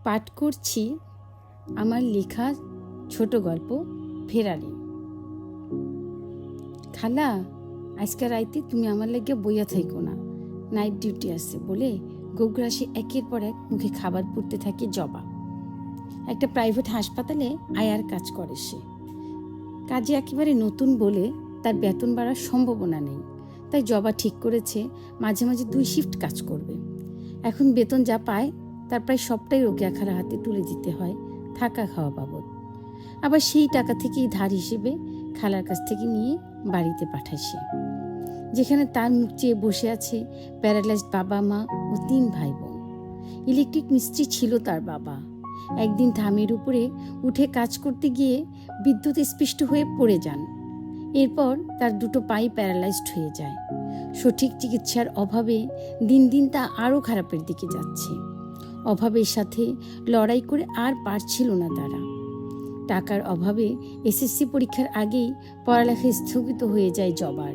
পাঠ করছি আমার লেখা ছোট গল্প ফেরারি। খালা, আজকে রাইতে তুমি আমার লাগিয়া বইয়া থাইকো না, নাইট ডিউটি আছে বলে গোগ্রাসে একের পর এক মুখে খাবার পুড়তে থাকে জবা। একটা প্রাইভেট হাসপাতালে আয়ার কাজ করে সে। কাজে একেবারে নতুন বলে তার বেতন বাড়ার সম্ভাবনা নেই, তাই জবা ঠিক করেছে মাঝে মাঝে 2 শিফট কাজ করবে। এখন বেতন যা পায় তার প্রায় সবটাই রোকেয়া খালার হাতে তুলে দিতে হয় থাকা খাওয়া বাবদ। আবার সেই টাকা থেকেই ধার হিসেবে খালার কাছ থেকে নিয়ে বাড়িতে পাঠায় সে, যেখানে তার মুখ চেয়ে বসে আছে প্যারালাইজড বাবা মা ও 3 ভাই বোন। ইলেকট্রিক মিস্ত্রি ছিল তার বাবা। একদিন ধামের উপরে উঠে কাজ করতে গিয়ে বিদ্যুৎ স্পৃষ্ট হয়ে পড়ে যান। এরপর তার 2 পাই প্যারালাইজড হয়ে যায়। সঠিক চিকিৎসার অভাবে দিন দিন তা আরও খারাপের দিকে যাচ্ছে। অভাবের সাথে লড়াই করে আর পারছিল না তারা। টাকার অভাবে এসএসসি পরীক্ষার আগেই পড়ালেখা স্থগিত হয়ে যায় জবার।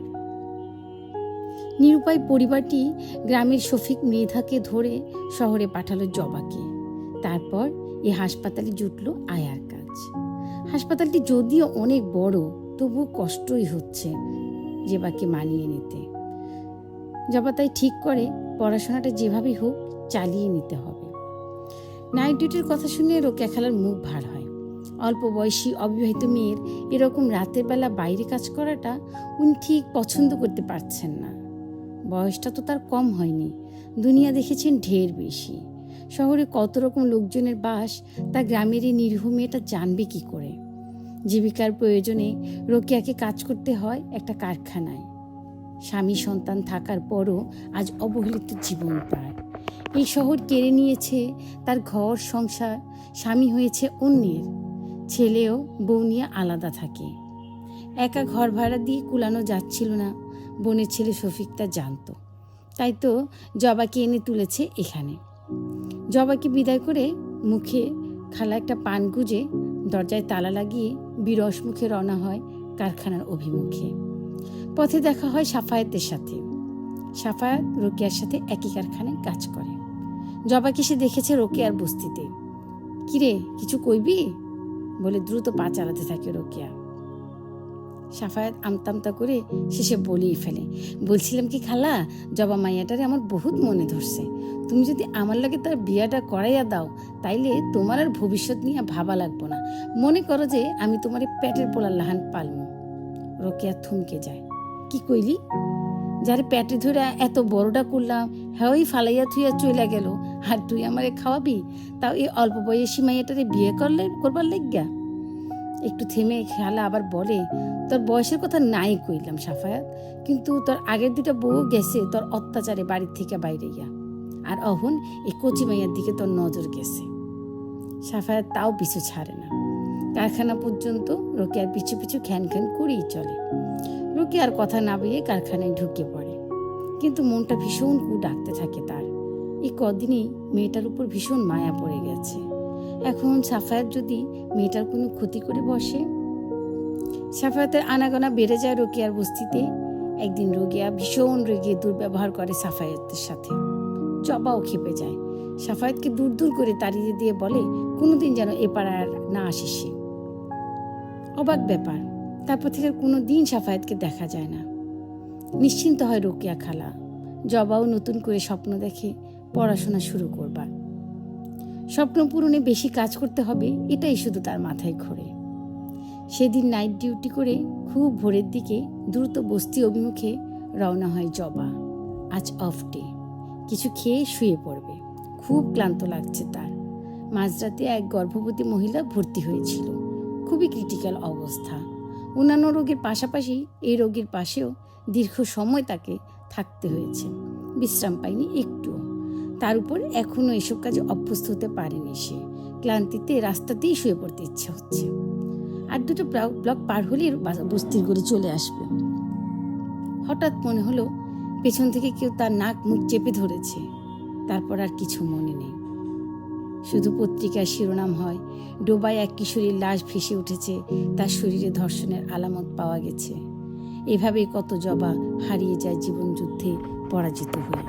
নিরুপায় পরিবারটি গ্রামের শফিক মৃধাকে ধরে শহরে পাঠালো জবাকে। তারপর এই হাসপাতালে জুটল আয়ার কাজ। হাসপাতালটি যদিও অনেক বড়, তবুও কষ্টই হচ্ছে জেবাকে মানিয়ে নিতে। জবা তাই ঠিক করে পড়াশোনাটা যেভাবেই হোক চালিয়ে নিতে হবে। নাইট ডিউটির কথা শুনে রোকেয়া খালার মুখ ভার হয়। অল্প বয়সী অবিবাহিত মেয়ের এরকম রাতের বেলা বাইরে কাজ করাটা উনি ঠিক পছন্দ করতে পারছেন না। বয়সটা তো তার কম হয়নি, দুনিয়া দেখেছেন ঢের বেশি। শহরে কত রকম লোকজনের বাস, তা গ্রামের এই নিরীহ মেয়েটা জানবে কি করে? জীবিকার প্রয়োজনে রোকেয়াকে কাজ করতে হয় একটা কারখানায়। স্বামী সন্তান থাকার পরও আজ অবহেলিত জীবন তার। এই শহর কেড়ে নিয়েছে তার ঘর সংসার, স্বামী হয়েছে অন্যের, ছেলেও বউ নিয়ে আলাদা থাকে। একা ঘর ভাড়া দিয়ে কুলানো যাচ্ছিল না, বোনের ছেলে শফিক তা জানতো। তাই তো জবাকে এনে তুলেছে এখানে। জবাকে বিদায় করে মুখে খালা একটা পান গুজে দরজায় তালা লাগিয়ে বিরস মুখে রওনা হয় কারখানার অভিমুখে। পথে দেখা হয় সাফায়েতের সাথে। সাফায়েত রোকেয়ার সাথে একই কারখানায় কাজ করে। জবাকে সে দেখেছে রোকেয়ার বস্তিতে। কিরে, কিছু কইবি বলে দ্রুত পা চালাতে থাকে রোকেয়া। সাফায়েত আমতামতা করে শেষে বলেই ফেলে, বলছিলাম কি খালা, জবা মাইয়াটারে আমার বহুত মনে ধরছে। তুমি যদি আমার লাগে তার বিয়াটা করাইয়া দাও, তাইলে তোমার আর ভবিষ্যৎ নিয়ে ভাবা লাগবো না। মনে করো যে আমি তোমার পেটের পোলার লাহান পালমু। রোকেয়া থমকে যায়। কি কইলি? যারে পেটে ধরে এত বড়টা করলাম, হ্যাঁ ফালাইয়া থুইয়া চলে গেল, আর তুই আমারে খাওয়াবি? তাও এই অল্প বয়সী মাইয়াটারে বিয়ে করবার লাগিয়া? একটু থেমে খালা আবার বলে, তোর বয়সের কথা নাই কইলাম সাফায়াত, কিন্তু তোর আগের 2টা বউ গেছে তোর অত্যাচারে বাড়ির থেকে বাইরে গিয়া, আর অহন এই কচি মাইয়ার দিকে তোর নজর গেছে। সাফায়াত তাও পিছু ছাড়ে না। কারখানা পর্যন্ত রোকেয়ার পিছু পিছু খ্যান খ্যান করেই চলে। রোকেয়ার কথা না বইয়ে কারখানায় ঢুকে পড়ে, কিন্তু মনটা ভীষণ ডাকতে থাকে তার। এই কদিনেই মেয়েটার উপর ভীষণ মায়া পড়ে গেছে। এখন সাফায়াত যদি মেয়েটার কোনো ক্ষতি করে বসে। সাফায়াতের আনাগোনা বেড়ে যায় রোকেয়ার বস্তিতে। একদিন রোকেয়া ভীষণ রেগে দুর্ব্যবহার করে সাফায়াতের সাথে। জবাও খেপে যায়। সাফায়াতকে দূর দূর করে তাড়িয়ে দিয়ে বলে কোনোদিন যেন এ পাড়ার না আসে সে। অবাক ব্যাপার, তারপর থেকে কোনো দিন সাফায়াতকে দেখা যায় না। নিশ্চিন্ত হয় রোকেয়া খালা। জবাও নতুন করে স্বপ্ন দেখে পড়াশোনা শুরু করবার। স্বপ্ন পূরণে বেশি কাজ করতে হবে, এটাই শুধু তার মাথায় ঘোরে। সেদিন নাইট ডিউটি করে খুব ভোরের দিকে দ্রুত বস্তি অভিমুখে রওনা হয় জবা। আজ অফ ডে, কিছু খেয়ে শুয়ে পড়বে। খুব ক্লান্ত লাগছে তার। মাঝরাতে এক গর্ভবতী মহিলা ভর্তি হয়েছিল, খুবই ক্রিটিক্যাল অবস্থা। অন্যান্য রোগের পাশাপাশি এই রোগীর পাশেও দীর্ঘ সময় তাকে থাকতে হয়েছে, বিশ্রাম পায়নি একটুও। তার উপর এখনও এসব কাজে অভ্যস্ত হতে পারেনি সে। ক্লান্তিতে রাস্তাতেই শুয়ে পড়তে ইচ্ছে হচ্ছে। আর 2টো ব্লক পার হলে বস্তির গড়ে চলে আসবে। হঠাৎ মনে হলো পেছন থেকে কেউ তার নাক মুখ চেপে ধরেছে। তারপর আর কিছু মনে নেই, শুধু পত্রিকার শিরোনাম হয় ডোবায় এক কিশোরীর লাশ ভেসে উঠেছে, তার শরীরে ধর্ষণের আলামত পাওয়া গেছে। এভাবেই কত জবা হারিয়ে যায় জীবন যুদ্ধে পরাজিত হয়ে।